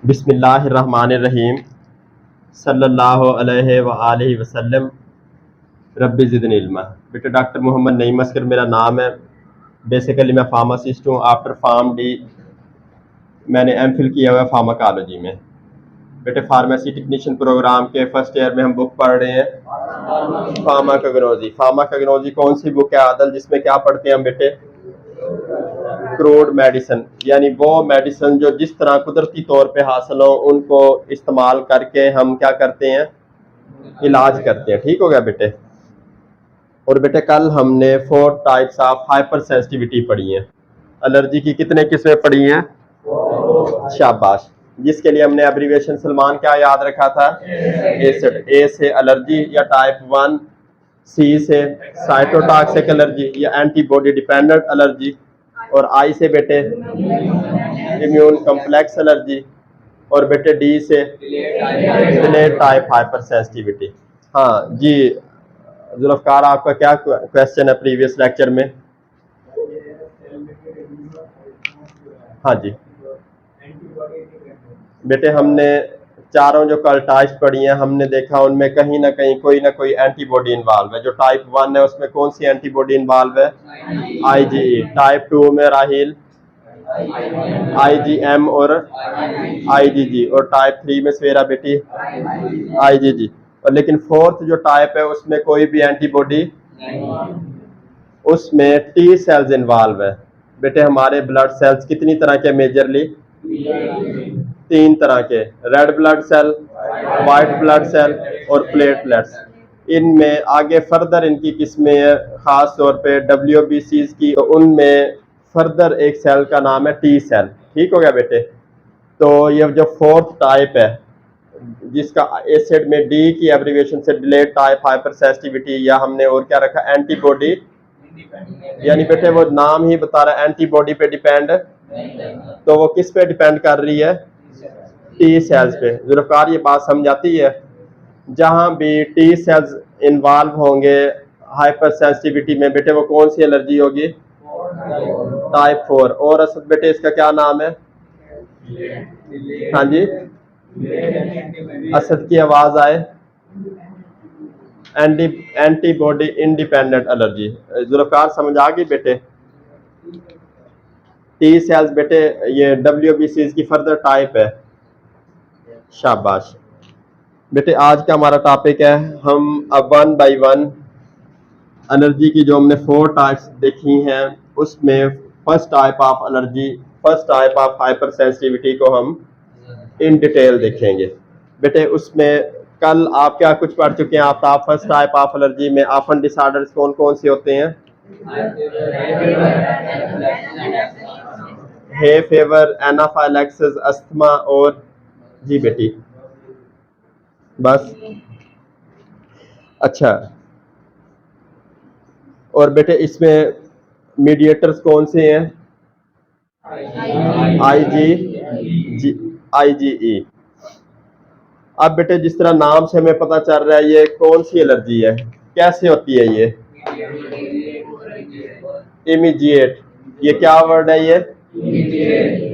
बिस्मिल्लाहिर्रहमानिर्रहीम सल्लल्लाहु अलैहि व आलिहि वसल्लम रब्बी ज़िदनी इल्मा। बेटे डॉक्टर मोहम्मद नईम असगर मेरा नाम है। बेसिकली मैं फार्मासिस्ट हूँ। आफ्टर फार्म डी मैंने एमफिल किया हुआ है फार्माकोलॉजी में। बेटे फार्मेसी टेक्नीशियन प्रोग्राम के फर्स्ट ईयर में हम बुक पढ़ रहे हैं फार्माकोग्नोसी। फार्माकोग्नोसी कौन सी बुक है आदल, जिसमें क्या पढ़ते हैं हम बेटे? क्रूड मेडिसिन, यानी वो मेडिसिन जो जिस तरह कुदरती तौर पे हासिल हो उनको इस्तेमाल करके हम क्या करते हैं? इलाज करते हैं। ठीक हो गया बेटे। और बेटे कल हमने 4 टाइप्स ऑफ हाइपर सेंसिटिविटी पढ़ी है। एलर्जी की कितने किस्में पढ़ी हैं? शाबाश। जिसके लिए हमने एब्रीविएशन सलमान क्या याद रखा था? एसिड। ए से एलर्जी या टाइप 1, सी से साइटोटॉक्सिक एलर्जी या एंटीबॉडी डिपेंडेंट एलर्जी, और आई से बेटे इम्यून कॉम्प्लेक्स एलर्जी, और बेटे डी से डिलेड टाइप हाइपर सेंसिटिविटी। हाँ जी जुल्फकार, आपका क्या क्वेश्चन है प्रीवियस लेक्चर में? हाँ जी बेटे, हमने चारों जो कल टाइप्स पढ़ी हैं हमने देखा उनमें कहीं ना कहीं कोई ना कोई एंटीबॉडी इन्वॉल्व है। जो टाइप 1 है उसमें कौन सी एंटीबॉडी इन्वॉल्व है? आईजीई। टाइप 2 में राहिल आईजीएम और आईजीजी, और टाइप 3 में सवेरा बेटी आईजीजी। और लेकिन फोर्थ जो टाइप है उसमें कोई भी एंटीबॉडी, उसमें टी सेल्स इन्वॉल्व है। बेटे हमारे ब्लड सेल्स कितनी तरह के मेजरली? 3 तरह के, red blood cell, white blood cell और प्लेटलेट्स। इनमें आगे फर्दर इनकी किस्में है, खास तौर पे डब्ल्यूबीसीज की, तो उनमें फर्दर एक सेल का नाम है टी सेल। ठीक हो गया बेटे। तो ये जो फोर्थ टाइप है जिसका एसिड में डी की एब्रीविएशन से डिलेड टाइप हाइपर सेंसिटिविटी, या हमने और क्या रखा? एंटीबॉडी। यानी बेटे वो नाम ही बता रहा है एंटीबॉडी पे डिपेंड, तो वो किस पे डिपेंड कर रही है? टी सेल्स पे। जुल्फकार ये बात समझ आती है? जहां भी टी सेल्स इन्वॉल्व होंगे हाइपर सेंसिटिविटी में, बेटे वो कौन सी एलर्जी होगी? टाइप 4। और असद बेटे इसका क्या नाम है? हाँ जी, असद की आवाज आए। Antibody independent allergy. जुल्फकार समझ आ गई बेटे? टी सेल्स बेटे ये डब्ल्यूबीसी की फर्दर टाइप है। शाबाश बेटे। आज का हमारा टॉपिक है, हम अब 1 बाय 1 एलर्जी की जो हमने 4 टाइप्स देखी हैं उसमें first type of allergy, first type of hyper sensitivity को हम इन डिटेल देखेंगे। बेटे उसमें कल आप क्या कुछ पढ़ चुके हैं? आप फर्स्ट टाइप ऑफ एलर्जी में ऑफन डिसऑर्डर्स कौन कौन से होते हैं? हे फेवर, एनाफाइलैक्सिस, अस्थमा, और जी बेटी बस। अच्छा, और बेटे इसमें मीडिएटर्स कौन से हैं? आईजीई। अब बेटे जिस तरह नाम से हमें पता चल रहा है ये कौन सी एलर्जी है, कैसे होती है ये? इमीडिएट। ये क्या वर्ड है ये?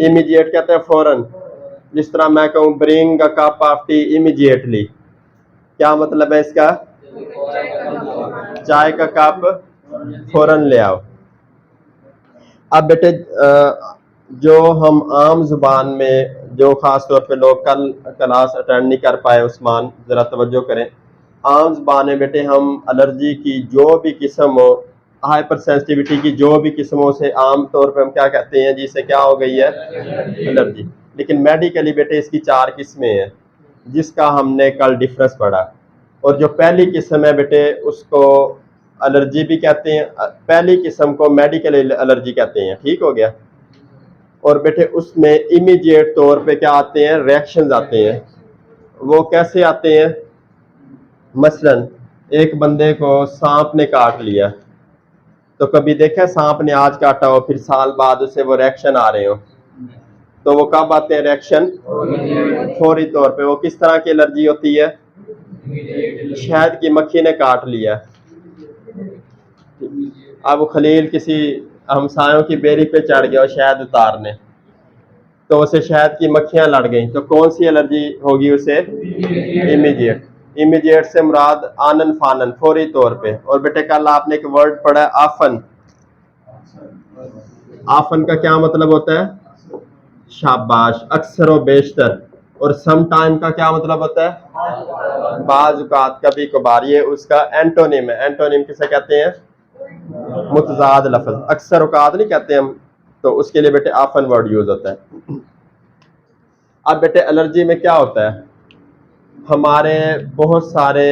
इमीडिएट कहते हैं फौरन। जिस तरह मैं कहूँ bring a cup of T immediately, क्या मतलब है इसका? चाय का कप फौरन ले आओ। अब बेटे जो हम आम जुबान में, जो खास तौर पे लोग कल क्लास अटेंड नहीं कर पाए, उस्मान जरा तवज्जो करें। आम जुबान में बेटे हम एलर्जी की जो भी किस्म हो, हाइपर सेंसिटिविटी की जो भी किस्मों से आम तौर पे हम क्या कहते हैं? जिसे क्या हो गई है? एलर्जी। लेकिन मेडिकली बेटे इसकी 4 किस्में हैं जिसका हमने कल डिफरेंस पढ़ा। और जो पहली किस्म है बेटे उसको एलर्जी भी कहते हैं, पहली किस्म को मेडिकल एलर्जी कहते हैं। ठीक हो गया। और बेटे उसमें इमीडिएट तौर पे क्या आते हैं? रिएक्शंस आते हैं। वो कैसे आते हैं? मसलन एक बंदे को सांप ने काट लिया, तो कभी देखा सांप ने आज काटा हो फिर साल बाद उसे वो रिएक्शन आ रहे हो, तो वो कब आते हैं रिएक्शन? फौरी तौर पे। वो किस तरह की एलर्जी होती है? शहद की मक्खी ने काट लिया, अब खलील किसी हमसायों की बेरी पे चढ़ गया और शहद उतारने, तो उसे शहद की मक्खियां लड़ गई, तो कौन सी एलर्जी होगी उसे? इमीडिएट। इमीडिएट से मुराद आनन फानन, फौरी तौर पे। और बेटे कल आपने एक वर्ड पढ़ा है आफन। आफन का क्या मतलब होता है? शाबाश, अक्सर व बेशतर। और सम टाइम का क्या मतलब होता है? बाज औकात, कभी कभार। ये उसका एंटोनिम है। एंटोनिम किसे कहते हैं? मुतजाद लफ्ज। अक्सर औकात नहीं कहते हम, तो उसके लिए बेटे आफन वर्ड यूज होता है। अब बेटे एलर्जी में क्या होता है? हमारे बहुत सारे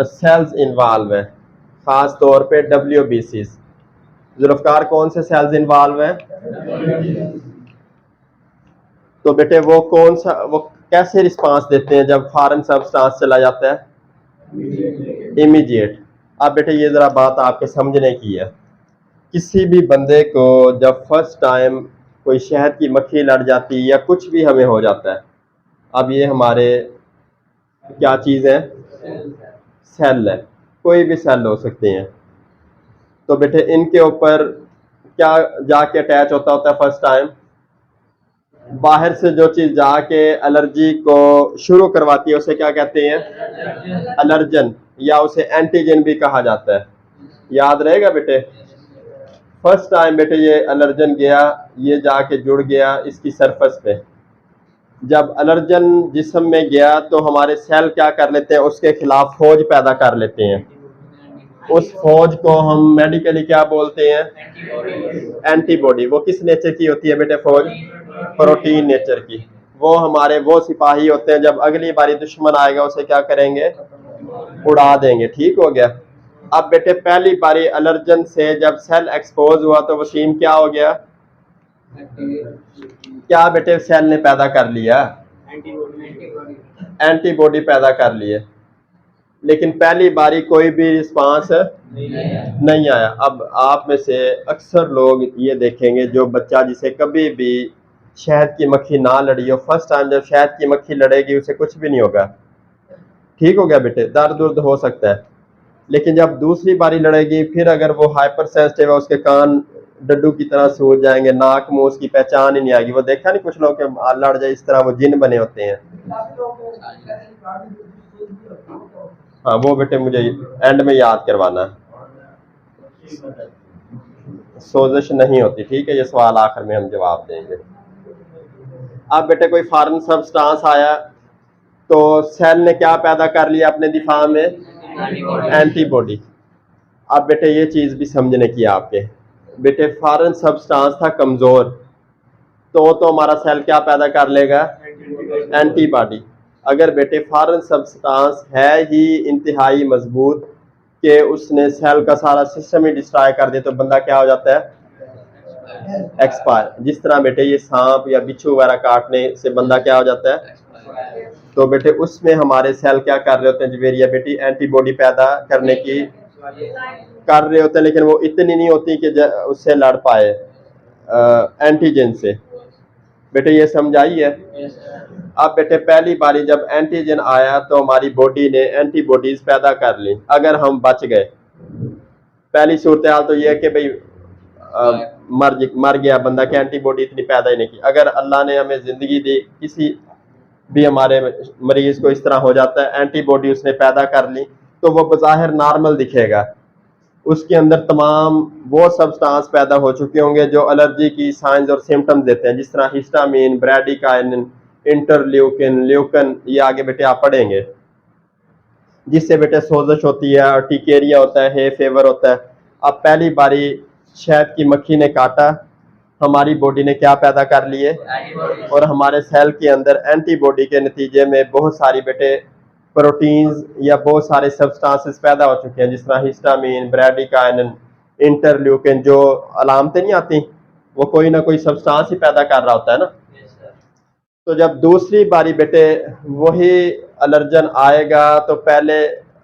सेल्स इन्वॉल्व हैं, खास तौर पे WBCs। जुल्फकार, कौन से सेल्स इन्वॉल्व हैं? तो बेटे वो कैसे रिस्पांस देते हैं जब फॉरेन सब्सटेंस चला जाता है? इमीडिएट। अब बेटे ये जरा बात आपके समझने की है। किसी भी बंदे को जब फर्स्ट टाइम कोई शहद की मक्खी लड़ जाती है या कुछ भी हमें हो जाता है, अब ये हमारे क्या चीज़ है? सेल है। कोई भी सेल हो सकते हैं। तो बेटे इनके ऊपर क्या जाके अटैच होता है फर्स्ट टाइम? बाहर से जो चीज जाके एलर्जी को शुरू करवाती है उसे क्या कहते हैं? एलर्जन, या उसे एंटीजन भी कहा जाता है। याद रहेगा बेटे। फर्स्ट टाइम बेटे ये एलर्जन गया, ये जाके जुड़ गया इसकी सरफेस पे। जब एलर्जन जिस्म में गया तो हमारे सेल क्या कर लेते हैं? उसके खिलाफ फौज पैदा कर लेते हैं। उस फौज को हम मेडिकली क्या बोलते हैं? एंटीबॉडी। वो किस नेचर की होती है बेटे फौज? प्रोटीन नेचर की। वो हमारे वो सिपाही होते हैं, जब अगली बारी दुश्मन आएगा उसे क्या करेंगे? उड़ा देंगे। ठीक हो गया। अब बेटे पहली बारी एलर्जन से जब सेल एक्सपोज हुआ तो वसीम क्या हो गया? क्या बेटे सेल ने पैदा कर लिया? एंटीबॉडी पैदा कर लिए। लेकिन पहली बारी कोई भी रिस्पांस नहीं आया। अब आप में से अक्सर लोग ये देखेंगे, जो बच्चा जिसे कभी भी शहद की मक्खी ना लड़ी हो, फर्स्ट टाइम जब शहद की मक्खी लड़ेगी उसे कुछ भी नहीं होगा। ठीक हो गया बेटे, दर्द उर्द हो सकता है। लेकिन जब दूसरी बारी लड़ेगी, फिर अगर वो हाइपर सेंसिटिव है, उसके कान डड्डू की तरह सूज जाएंगे, नाक मुंह उसकी पहचान ही नहीं आएगी। वो देखा नहीं कुछ लोग के लड़ जाए इस तरह वो जिन बने होते हैं। हाँ वो बेटे मुझे एंड में याद करवाना। सोजिश नहीं होती। ठीक है, ये सवाल आखिर में हम जवाब देंगे। अब बेटे कोई फॉरेन सब्सटेंस आया तो सेल ने क्या पैदा कर लिया अपने दिफा में? एंटीबॉडी। अब बेटे ये चीज भी समझने की आपके। बेटे फॉरेन सब्सटेंस था कमजोर, तो हमारा सेल क्या पैदा कर लेगा? एंटीबॉडी। अगर बेटे फॉरेन सब्सटेंस है ही इंतहाई मजबूत कि उसने सेल का सारा सिस्टम ही डिस्ट्रॉय कर दिया, तो बंदा क्या हो जाता है? एक्सपायर। जिस तरह बेटे ये सांप या बिच्छू वगैरह काटने से बंदा क्या हो जाता है? तो बेटे उसमें हमारे सेल क्या कर रहे होते हैं जवेरिया बेटी? एंटीबॉडी पैदा करने की कर रहे होते हैं, लेकिन वो इतनी नहीं होती कि उससे लड़ पाए एंटीजन से। बेटे ये समझ आई है? अब बेटे पहली बारी जब एंटीजन आया तो हमारी बॉडी ने एंटीबॉडीज पैदा कर ली, अगर हम बच गए। पहली सूरत हाल तो यह है कि भाई मर गया बंदा कि एंटीबॉडी इतनी पैदा ही नहीं की। अगर अल्लाह ने हमें जिंदगी दी, किसी भी हमारे मरीज को इस तरह हो जाता है, एंटीबॉडी उसने पैदा कर ली, तो वो बज़ाहिर नॉर्मल दिखेगा। उसके अंदर तमाम वो सब्सटेंस पैदा हो चुके होंगे जो एलर्जी की साइंस और सिम्टम्स देते हैं, जिस तरह हिस्टामिन, ब्रैडिकाइनिन, इंटरल्यूकिन, ल्यूकन। ये आगे बेटे आप पढ़ेंगे, जिससे बेटे सोजश होती है और टिकेरिया होता है, हे फेवर होता है। अब पहली बारी शहद की मक्खी ने काटा, हमारी बॉडी ने क्या पैदा कर लिए? और हमारे सेल के अंदर एंटीबॉडी के नतीजे में बहुत सारी बेटे प्रोटीन्स या बहुत सारे सब्सटेंसेस पैदा हो चुके हैं, जिस तरह हिस्टामिन, ब्रैडिकाइनिन, इंटरल्यूकिन। जो अलामतें नहीं आती, वो कोई ना कोई सब्सटेंस ही पैदा कर रहा होता है ना। तो जब दूसरी बारी बेटे वही एलर्जन आएगा तो पहले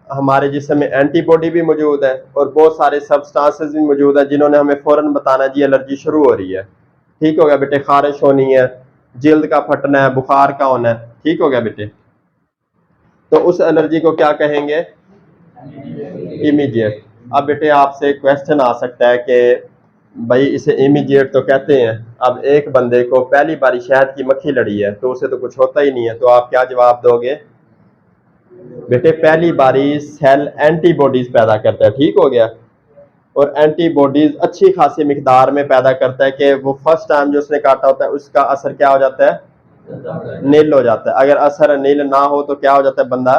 हमारे जिस्म में एंटीबॉडी भी मौजूद है और बहुत सारे सब्सटेंसेस भी मौजूद है, जिन्होंने हमें फौरन बताना जी एलर्जी शुरू हो रही है। ठीक हो गया बेटे, खारिश होनी है, जिल्द का फटना है, बुखार का होना है। ठीक हो गया बेटे। तो उस एलर्जी को क्या कहेंगे? इमीडिएट। अब बेटे आपसे क्वेश्चन आ सकता है कि भाई इसे इमीडिएट तो कहते हैं। अब एक बंदे को पहली बारी शहद की मक्खी लड़ी है तो उसे तो कुछ होता ही नहीं है, तो आप क्या जवाब दोगे? बेटे पहली बारी सेल एंटीबॉडीज पैदा करता है, ठीक हो गया। और एंटीबॉडीज अच्छी खासी मिकदार में पैदा करता है कि वो फर्स्ट टाइम जो उसने काटा होता है उसका असर क्या हो जाता है? नील हो जाता है। अगर असर नील ना हो तो क्या हो जाता है? बंदा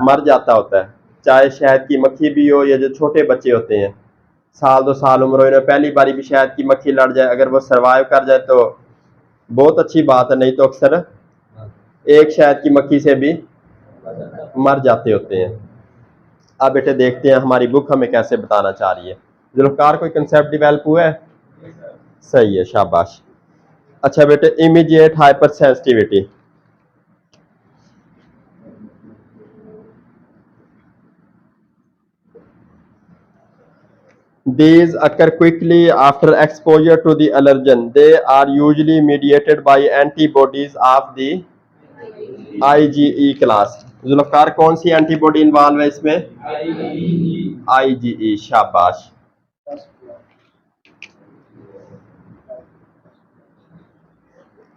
मर जाता होता है। चाहे शहद की मक्खी भी हो या जो छोटे बच्चे होते हैं, साल 2 साल उम्र हो, इन्हें पहली बारी भी शहद की मक्खी लड़ जाए, अगर वो सरवाइव कर जाए तो बहुत अच्छी बात है, नहीं तो अक्सर एक शहद की मक्खी से भी मर जाते होते हैं। अब बेटे देखते हैं हमारी बुक हमें कैसे बताना चाह रही है। जुल्फकार कोई कंसेप्ट डिवेल्प हुआ है? सही है, शाबाश। अच्छा बेटे, immediate hyper sensitivity. These occur quickly after exposure to the allergen. They are usually mediated by antibodies of the IgE class. Zulfikar कौन सी एंटीबॉडी इन्वॉल्व है इसमें? IgE, शाबाश।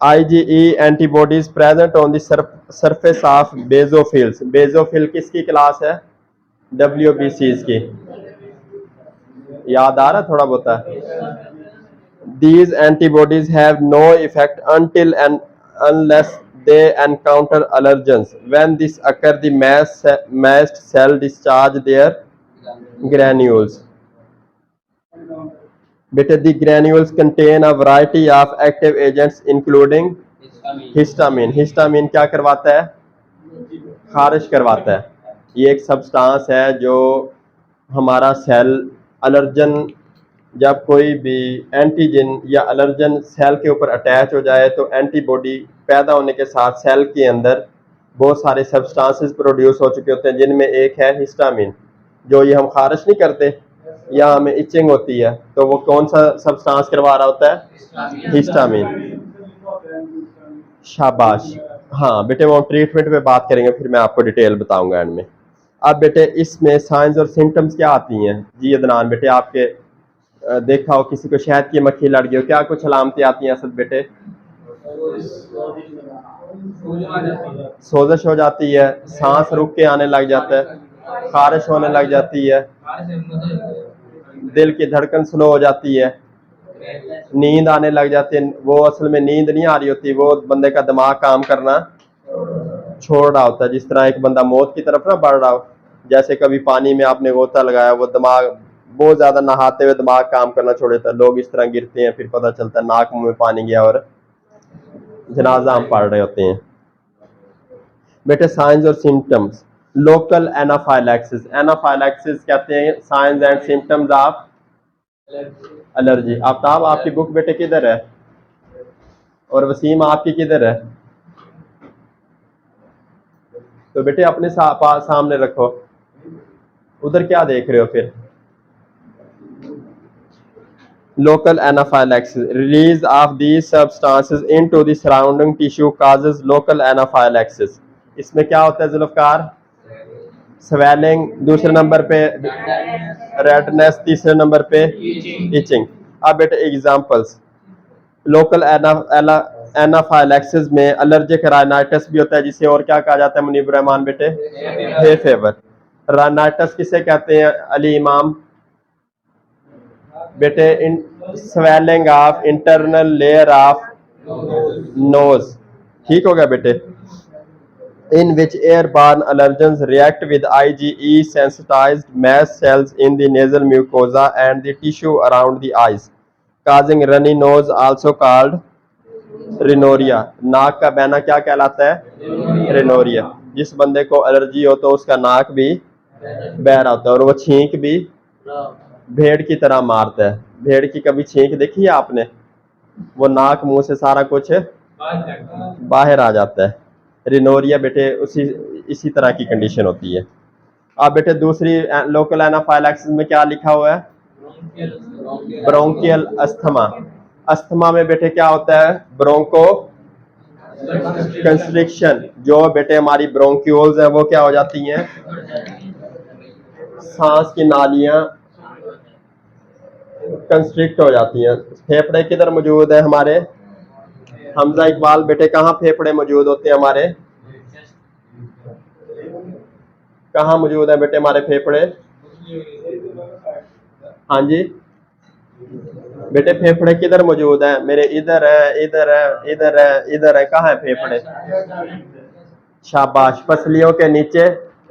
IgE antibodies present on the surface of basophils. Basophil किसकी class है? WBCs की। याद आ रहा थोड़ा बहुत? These antibodies have no effect until and unless they encounter allergens. When this occurs, the mast cell discharge their granules. Beta, the granules contain a variety of active agents including histamine. Histamine क्या करवाता है? खारिश करवाता है। ये एक substance है जो हमारा सेल अलर्जन, जब कोई भी एंटीजन या अलर्जन सेल के ऊपर अटैच हो जाए तो एंटीबॉडी पैदा होने के साथ सेल के अंदर बहुत सारे सब्सटेंसेस प्रोड्यूस हो चुके होते हैं, जिनमें एक है हिस्टामिन। जो ये हम खारिश नहीं करते या हमें इचिंग होती है, तो वो कौन सा सब्सटेंस करवा रहा होता है? हिस्टामिन। शाबाश। हाँ बेटे, वो ट्रीटमेंट पे बात करेंगे, फिर मैं आपको डिटेल बताऊंगा एंड में। अब बेटे इसमें साइंस और सिम्टम्स क्या आती हैं? जी अदनान बेटे, आपके देखा हो किसी को शहद की मक्खी लड़ गई हो, क्या कुछ अलामतें आती हैं? असल बेटे सोजश हो जाती है, सांस रुक के आने लग जाता है, खारिश होने लग जाती है, दिल की धड़कन स्लो हो जाती है, नींद आने लग जाती है। वो असल में नींद नहीं आ रही होती, वो बंदे का दिमाग काम करना छोड़ रहा होता है, जिस तरह एक बंदा मौत की तरफ ना बढ़ रहा हो। जैसे कभी पानी में आपने गोता लगाया, वो दिमाग बहुत ज्यादा नहाते हुए दिमाग काम करना छोड़ देता है, लोग इस तरह गिरते हैं, फिर पता चलता है नाक मुंह में पानी गया और जनाजा हम पढ़ रहे होते हैं। बेटे साइंस और सिम्टम्स, लोकल एनाफाइलैक्सिस। एनाफाइलैक्सिस कहते हैं science and symptoms of allergy. Aftab आपकी बुक बेटे किधर है? और वसीम आपकी किधर है? तो बेटे अपने सामने रखो। उधर क्या देख रहे हो फिर? Local anaphylaxis. Release of these substances into the surrounding tissue causes local anaphylaxis. इसमें क्या होता है जुल्फकार? स्वेलिंग, दूसरे नंबर पे रेडनेस, तीसरे नंबर पे इचिंग। अब बेटे एग्जांपल्स, लोकल एनाफाइलैक्सिस में एलर्जिक राइनाइटिस भी होता है, जिसे और क्या कहा जाता है मुनीब रहमान बेटे? हे फेवर। राइनाइटिस किसे कहते हैं अली इमाम? बेटे in swelling of internal layer of nose, ठीक हो गया बेटे। In which airborne allergens react with IgE sensitized mast cells in the nasal mucosa and the tissue around the eyes, causing runny nose, also called रिनोरिया। नाक का बहना क्या कहलाता है? रिनोरिया। जिस बंदे को एलर्जी हो तो उसका नाक भी बह रहा होता है और वो छींक भी भेड़ की तरह मारता है। भेड़ की कभी छींक देखी है आपने? वो नाक मुंह से सारा कुछ बाहर आ जाता है। रिनोरिया बेटे उसी इसी तरह की कंडीशन होती है। अब बेटे दूसरी लोकल एनाफाइलैक्सिस में क्या लिखा हुआ है? Bronchial asthma. अस्थमा में बेटे क्या होता है? Bronchoconstriction. जो बेटे हमारी ब्रोंक्यूल्स हैं वो क्या हो जाती हैं? सांस की नालियां कंस्ट्रिक्ट हो जाती हैं। फेफड़े किधर मौजूद है हमारे? हमजा इकबाल बेटे कहाँ फेफड़े मौजूद होते हैं हमारे? कहाँ मौजूद है बेटे हमारे फेफड़े? हाँ जी बेटे, फेफड़े किधर मौजूद है मेरे? इधर है, इधर है, इधर है, इधर है। कहाँ है फेफड़े? शाबाश, पसलियों के नीचे,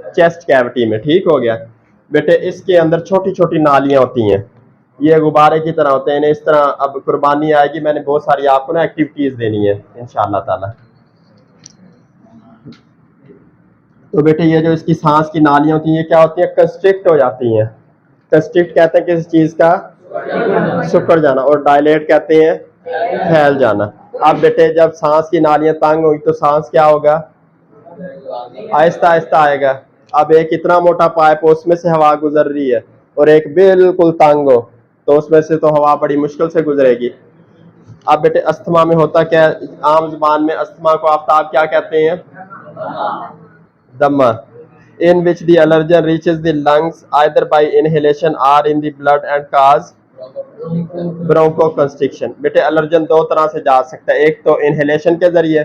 चेस्ट कैविटी में। ठीक हो गया बेटे। इसके अंदर छोटी छोटी नालियां होती हैं, ये गुब्बारे की तरह होते हैं। इन्हें इस तरह, अब कुर्बानी आएगी, मैंने बहुत सारी आपको ना एक्टिविटीज देनी है इंशाअल्लाह ताला। तो बेटे ये जो इसकी सांस की नालियां होती हैं, ये क्या होती हैं? कंस्ट्रिक्ट हो जाती हैं। कंस्ट्रिक्ट कहते हैं किसी चीज का सिकुड़ जाना, और डायलेट कहते हैं फैल जाना। अब बेटे जब सांस की नालियां तंग होगी तो सांस क्या होगा? आहिस्ता आहिस्ता आएगा। अब एक इतना मोटा पाइप हो, उसमें से हवा गुजर रही है, और एक बिल्कुल तंग हो, तो उसमें से तो हवा बड़ी मुश्किल से गुजरेगी। अब बेटे अस्थमा में होता क्या है? आम जुबान में अस्थमा को आफ्ताब क्या कहते हैं? दमा। In which the allergen reaches the lungs either by inhalation or in the blood and cause bronchoconstriction। बेटे एलर्जन दो तरह से जा सकता है, एक तो इनहेलेशन के जरिए,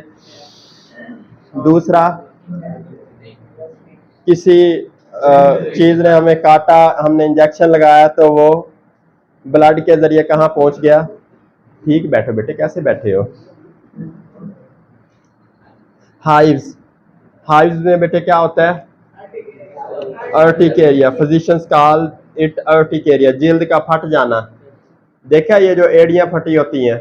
दूसरा किसी चीज ने हमें काटा, हमने इंजेक्शन लगाया, तो वो ब्लड के जरिए कहाँ पहुंच गया? ठीक बैठो बेटे, कैसे बैठे हो? हाइव्स। हाइव्स में बेटे क्या होता है? Urticaria. Physicians call it urticaria, जिल्द का फट जाना। देखा, ये जो एड़ियां फटी होती हैं,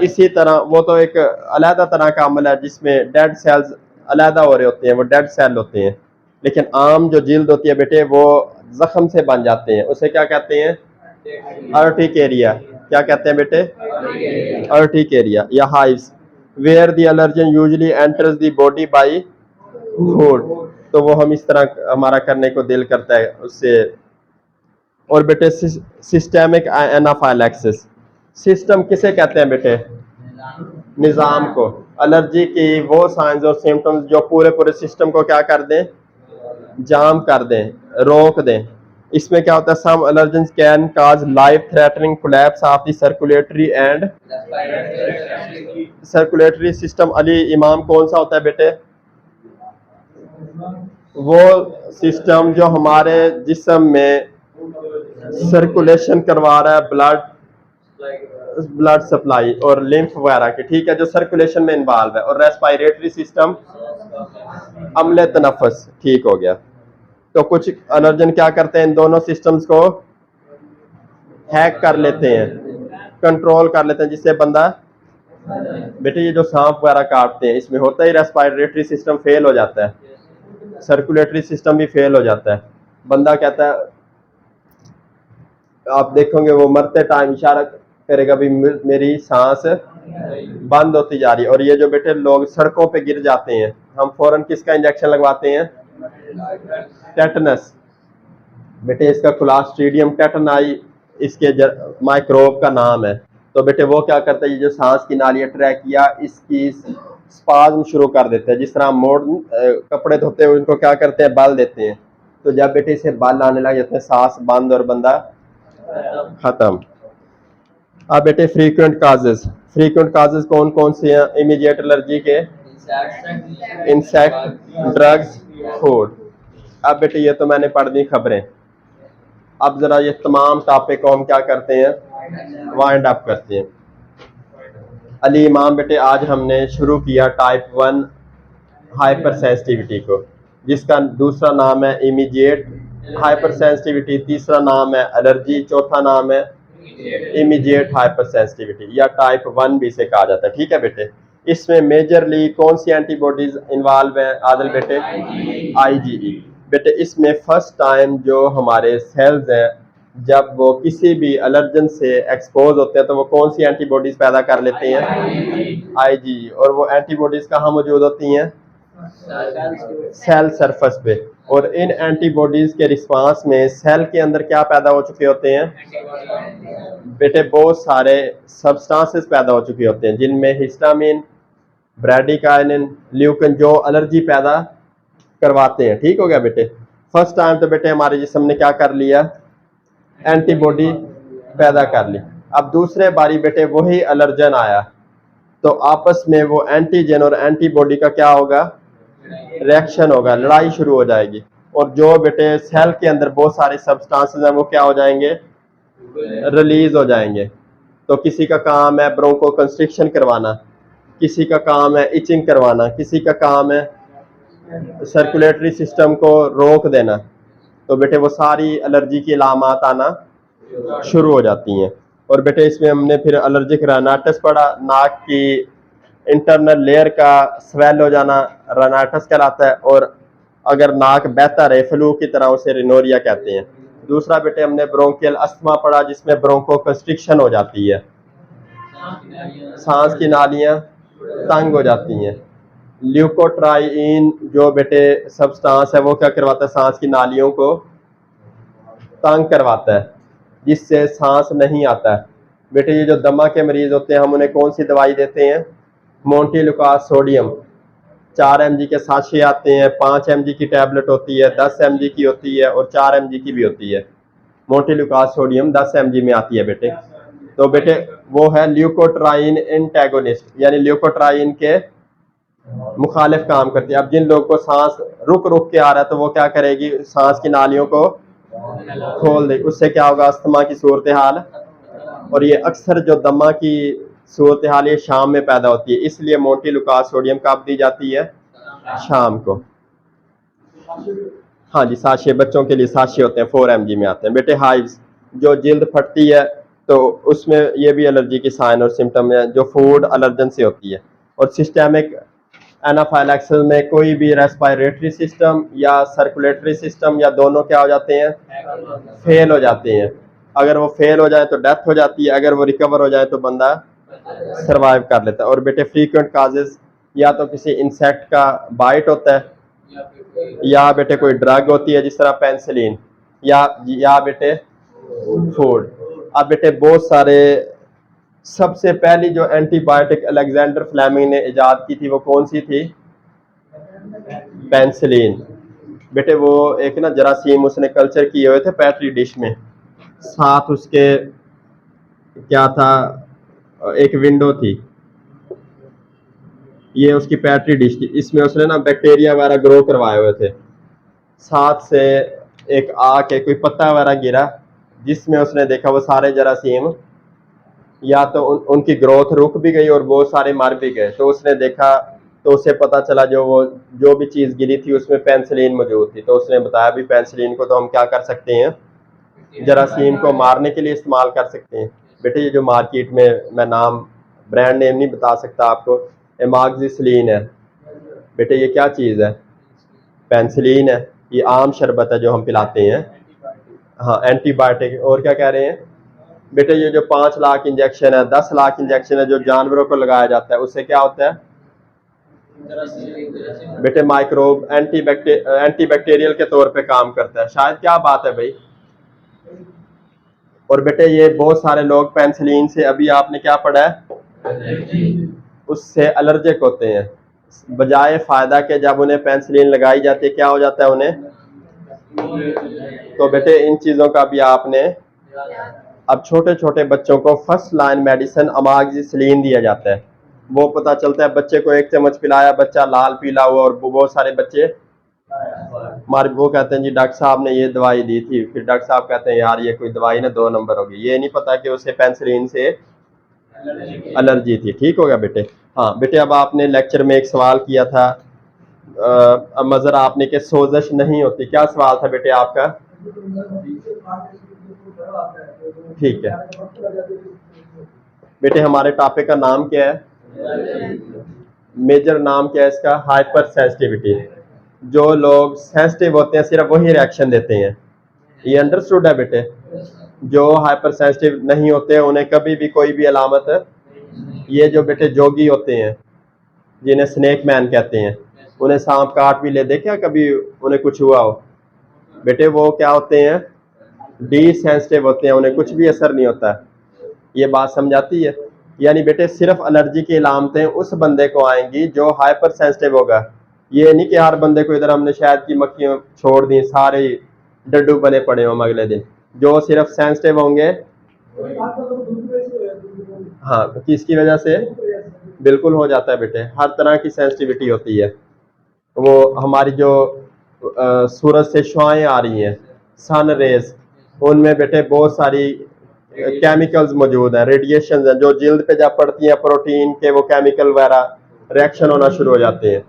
इसी तरह वो तो एक अलहदा तरह का अमल है जिसमें डेड सेल्स अलहदा हो रहे होते हैं, वो डेड सेल होते हैं। लेकिन आम जो जिल्द होती है बेटे, वो जख्म से बन जाते हैं, उसे क्या कहते हैं? अर्टिकेरिया। क्या कहते हैं बेटे? अर्टिकेरिया या hives. Where the allergen usually enters the body by food, तो वो हम इस तरह हमारा करने को दिल करता है उससे। और बेटे सिस्टेमिक एनाफाइलैक्सिस। सिस्टम किसे कहते हैं बेटे? निज़ाम को। एलर्जी की वो साइंस और सिम्टम्स जो पूरे पूरे सिस्टम को क्या कर दें? जाम कर दें, रोक दें। इसमें क्या होता है? Some allergens can cause life threatening collapse of the circulatory system. Ali Imam कौन सा होता है बेटे? वो सिस्टम जो हमारे जिस्म में सर्कुलेशन करवा रहा है, ब्लड सप्लाई और लिम्फ वगैरह की, ठीक है, जो सर्कुलेशन में इन्वॉल्व है। और रेस्पिरेटरी सिस्टम, अम्ल तनफस। ठीक हो गया। तो कुछ एलर्जन क्या करते हैं? इन दोनों सिस्टम्स को हैक कर लेते हैं, कंट्रोल कर लेते हैं, जिससे बंदा, बेटे ये जो सांप वगैरह काटते हैं, इसमें होता ही रेस्पिरेटरी सिस्टम फेल हो जाता है, सर्कुलेटरी सिस्टम भी फेल हो जाता है। बंदा कहता है, आप देखोगे वो मरते टाइम इशारा करेगा भी मेरी सांस बंद होती जा रही है। और ये जो बेटे लोग सड़कों पे गिर जाते हैं, हम फौरन किसका इंजेक्शन लगवाते हैं? टेटनस। बेटे इसका क्लोस्ट्रीडियम टेटनाई इसके माइक्रोब का नाम है। तो बेटे वो क्या करता है? ये जो सांस की नाली ट्रैकिया, इसकी स्पाज्म शुरू कर देते हैं। जिस तरह हम मॉडर्न कपड़े धोते हैं, उनको क्या करते हैं? बल देते हैं। तो जब बेटे इसे बल आने लग जाते हैं, सांस बंद और बंदा खत्म। अब बेटे फ्रीक्वेंट काजेस। फ्रीक्वेंट काजेस कौन कौन से हैं इमीडिएट एलर्जी के? Insect, drugs, food. अब बेटे ये तो मैंने पढ़ दी खबरें। अब जरा ये तमाम टॉपिक को हम क्या करते हैं? वाइंड अप करते हैं। अली इमाम बेटे, आज हमने शुरू किया टाइप 1 हाइपर सेंसिटिविटी को, जिसका दूसरा नाम है इमीडिएट हाइपर सेंसिटिविटी, तीसरा नाम है एलर्जी, चौथा नाम है इमीडिएट हाइपर सेंसिटिविटी, या टाइप 1 भी इसे कहा जाता है। ठीक है बेटे। इसमें मेजरली कौन सी एंटीबॉडीज इन्वॉल्व है आदिल बेटे? आईजीई। बेटे इसमें फर्स्ट टाइम जो हमारे सेल्स हैं, जब वो किसी भी एलर्जन से एक्सपोज होते हैं, तो वो कौन सी एंटीबॉडीज पैदा कर लेते हैं? आईजीई। और वो एंटीबॉडीज कहाँ मौजूद होती हैं? सेल सरफेस पे। और इन एंटीबॉडीज के रिस्पांस में सेल के अंदर क्या पैदा हो चुके होते हैं? बेटे बहुत सारे सब्सटेंसेस पैदा हो चुके होते हैं, जिनमें हिस्टामिन, ब्रैडिकाइनिन, ल्यूकिन, जो एलर्जी पैदा करवाते हैं। ठीक हो गया बेटे। फर्स्ट टाइम तो बेटे हमारे जिस्म ने क्या कर लिया? एंटीबॉडी पैदा कर ली। अब दूसरे बारी बेटे वही एलर्जन आया, तो आपस में वो एंटीजन और एंटीबॉडी का क्या होगा, रिएक्शन होगा, लड़ाई शुरू हो जाएगी। और जो बेटे सेल के अंदर बहुत सारे सब्सटेंसेस हैं वो क्या हो जाएंगे, रिलीज हो जाएंगे। तो किसी का काम है ब्रोंको कंस्ट्रिक्शन करवाना, किसी का काम है इचिंग करवाना, किसी का काम है सर्कुलेटरी सिस्टम को रोक देना। तो बेटे वो सारी एलर्जी की अलामात आना शुरू हो जाती हैं। और बेटे इसमें हमने फिर एलर्जिक राइनाइटिस पढ़ा, नाक की इंटरनल लेयर का स्वेल हो जाना राइनाइटिस कहलाता है, और अगर नाक बहता रहे फ्लू की तरह उसे रिनोरिया कहते हैं। दूसरा बेटे हमने ब्रोंकियल अस्थमा पढ़ा, जिसमें ब्रोंको कंस्ट्रिक्शन हो जाती है, सांस की नालियां तंग हो जाती हैं। ल्यूकोट्राइन जो बेटे सब्सटेंस है वो क्या करवाता है, सांस की नालियों को तंग करवाता है, जिससे सांस नहीं आता है। बेटे ये जो दमा के मरीज होते हैं हम उन्हें कौन सी दवाई देते हैं, मोन्टेलुकास सोडियम। 4 mg के साशे आते हैं, 5 mg की टैबलेट होती है, 10 mg की होती है और 4 mg की भी होती है। मोन्टेलुकास सोडियम 10 mg में आती है बेटे। तो बेटे वो है ल्यूकोट्राइन एंटागोनिस्ट, यानी ल्यूकोट्राइन के मुखालिफ काम करती है। अब जिन लोगों को सांस रुक रुक के आ रहा है तो वो क्या करेगी, सांस की नालियों को खोल दे, उससे क्या होगा, अस्थमा की सूरत हाल। और ये अक्सर जो दमा की सूरत हाल ये शाम में पैदा होती है, इसलिए मोन्टेलुकास सोडियम कब दी जाती है, शाम को। हाँ जी, साशे बच्चों के लिए साशे होते हैं, 4 mg में आते हैं बेटे। हाइव्स जो जिल्द फटती है तो उसमें ये भी एलर्जी की साइन और सिम्टम है, जो फूड एलर्जन से होती है। और सिस्टेमिक एनाफाइलैक्सिस में कोई भी रेस्पिरेटरी सिस्टम या सर्कुलेटरी सिस्टम या दोनों क्या हो जाते हैं, फेल हो जाते हैं। अगर वो फेल हो जाए तो डेथ हो जाती है, अगर वो रिकवर हो जाए तो बंदा सरवाइव कर लेता है। और बेटे फ्रीक्वेंट काजेज या तो किसी इंसेक्ट का बाइट होता है, या बेटे कोई ड्रग होती है जिस तरह पेंसिलिन, या बेटे फूड। अब बेटे बहुत सारे, सबसे पहली जो एंटीबायोटिक अलेक्जेंडर फ्लेमिंग ने इजाद की थी वो कौन सी थी, पेंसिलिन। बेटे वो एक ना जरासीम उसने कल्चर किए हुए थे पैट्री डिश में, साथ उसके क्या था, एक विंडो थी, ये उसकी पैट्री डिश थी, इसमें उसने ना बैक्टीरिया वगैरह ग्रो करवाए हुए थे। साथ से एक आके कोई पत्ता वगैरह गिरा जिसमें उसने देखा वो सारे जरासीम या तो उनकी ग्रोथ रुक भी गई और बहुत सारे मर भी गए। तो उसने देखा, तो उसे पता चला जो भी चीज़ गिरी थी उसमें पेंसिलिन मौजूद थी। तो उसने बताया भी पेंसिलिन को तो हम क्या कर सकते हैं, जरासीम को मारने के लिए इस्तेमाल कर सकते हैं। बेटे ये जो मार्केट में, मैं नाम ब्रांड नेम नहीं बता सकता आपको, एमॉक्सिसिलिन है बेटे, ये क्या चीज़ है, पेंसिलिन है। ये आम शरबत है जो हम पिलाते हैं, हाँ एंटीबायोटिक। और क्या कह रहे हैं बेटे, ये जो 5 लाख इंजेक्शन है, 10 लाख इंजेक्शन है जो जानवरों को लगाया जाता है, उससे क्या होता है बेटे, माइक्रोब एंटीबैक्टीरियल के तौर पे काम करता है। शायद क्या बात है भाई। और बेटे ये बहुत सारे लोग पेंसिलिन से, अभी आपने क्या पढ़ा है, उससे एलर्जिक होते हैं। बजाय फायदा के जब उन्हें पेंसिलिन लगाई जाती है क्या हो जाता है उन्हें। तो बेटे इन चीज़ों का भी आपने, अब छोटे छोटे बच्चों को फर्स्ट लाइन मेडिसिन अमॉक्सिसिलिन दिया जाता है। वो पता चलता है बच्चे को 1 चम्मच पिलाया, बच्चा लाल पीला हुआ, और बहुत सारे बच्चे हमारे वो कहते हैं जी डॉक्टर साहब ने ये दवाई दी थी, फिर डॉक्टर साहब कहते हैं यार ये कोई दवाई ना 2 नंबर होगी, ये नहीं पता कि उसे पेंसिलिन से एलर्जी थी। ठीक हो गया बेटे। हाँ बेटे, अब आपने लेक्चर में एक सवाल किया था, अब मजर आपने के सोजश नहीं होती, क्या सवाल था बेटे आपका, ठीक है बेटे। हमारे टॉपिक का नाम क्या है, मेजर नाम क्या है इसका, हाइपर सेंसिटिविटी। जो लोग सेंसिटिव होते हैं सिर्फ वही रिएक्शन देते हैं, ये अंडरस्टूड है बेटे। जो हाइपर सेंसिटिव नहीं होते उन्हें कभी भी कोई भी अलामत, ये जो बेटे जोगी होते हैं जिन्हें स्नेक मैन कहते हैं, उन्हें सांप काट भी ले दे क्या कभी उन्हें कुछ हुआ हो, बेटे वो क्या होते हैं, डी सेंसिटिव होते हैं, उन्हें कुछ भी असर नहीं होता है। ये बात समझाती है। यानी बेटे सिर्फ एलर्जी की अलामतें उस बंदे को आएंगी जो हाइपर सेंसिटिव होगा। ये नहीं कि हर बंदे को इधर हमने शहद की मक्खियाँ छोड़ दी सारे डड्डू बने पड़े हों अगले दिन। जो सिर्फ सेंसिटिव होंगे हाँ, किसकी वजह से? बिल्कुल हो जाता है बेटे, हर तरह की सेंसिटिविटी होती है। वो हमारी जो सूरज से शुआएं आ रही हैं, सन रेज, उनमें बेटे बहुत सारी केमिकल्स मौजूद हैं, रेडिएशन हैं, जो जिल्द पे जब पड़ती हैं प्रोटीन के वो केमिकल वगैरह रिएक्शन होना शुरू हो जाते हैं।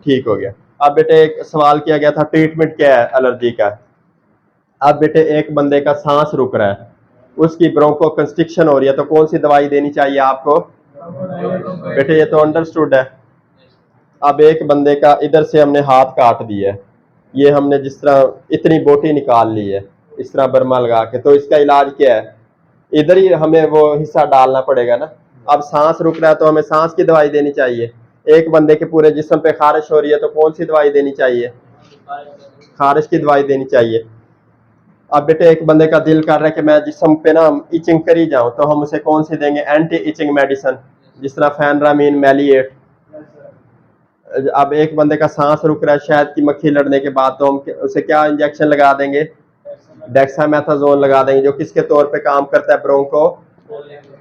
ठीक हो गया। अब बेटे एक सवाल किया गया था, ट्रीटमेंट क्या है एलर्जी का? अब बेटे एक बंदे का सांस रुक रहा है, उसकी ब्रोंको कंस्ट्रिक्शन हो रही है, तो कौन सी दवाई देनी चाहिए आपको? बेटे ये तो अंडरस्टूड है। अब एक बंदे का इधर से हमने हाथ काट दिया है, ये हमने जिस तरह इतनी बोटी निकाल ली है इस तरह बर्मा लगा के, तो इसका इलाज क्या है? इधर ही हमें वो हिस्सा डालना पड़ेगा ना। अब सांस रुक रहा है तो हमें सांस की दवाई देनी चाहिए। एक बंदे के पूरे जिस्म पे खारिश हो रही है तो कौन सी दवाई देनी चाहिए? खारिश की दवाई देनी चाहिए। अब बेटे एक बंदे का दिल कर रहा है कि मैं जिस्म पे ना इचिंग करी जाऊं, तो हम उसे कौन सी देंगे? एंटी इचिंग मेडिसिन, जिस तरह फेनरामीन, मेलिएट। अब एक बंदे का सांस रुक रहा है शहद की मक्खी लड़ने के बाद, तो हम उसे क्या इंजेक्शन लगा देंगे? डेक्सामेथाजोन लगा देंगे, जो किसके तौर पे काम करता है? ब्रोंको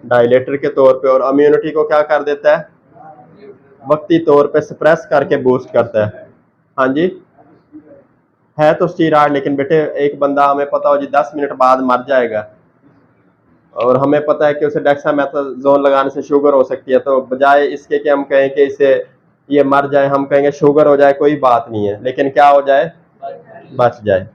डायलेटर के तौर पे, और इम्यूनिटी को क्या कर देता है? वक्ती तौर पे सप्रेस करके बूस्ट करता है। हाँ जी, है तो स्टीरॉयड, लेकिन बेटे एक बंदा हमें पता हो जी 10 मिनट बाद मर जाएगा, और हमें पता है कि उसे डेक्सामेथाजोन लगाने से शुगर हो सकती है, तो बजाय इसके कि हम कहें कि इसे ये मर जाए, हम कहेंगे शुगर हो जाए कोई बात नहीं है, लेकिन क्या हो जाए? बच जाए।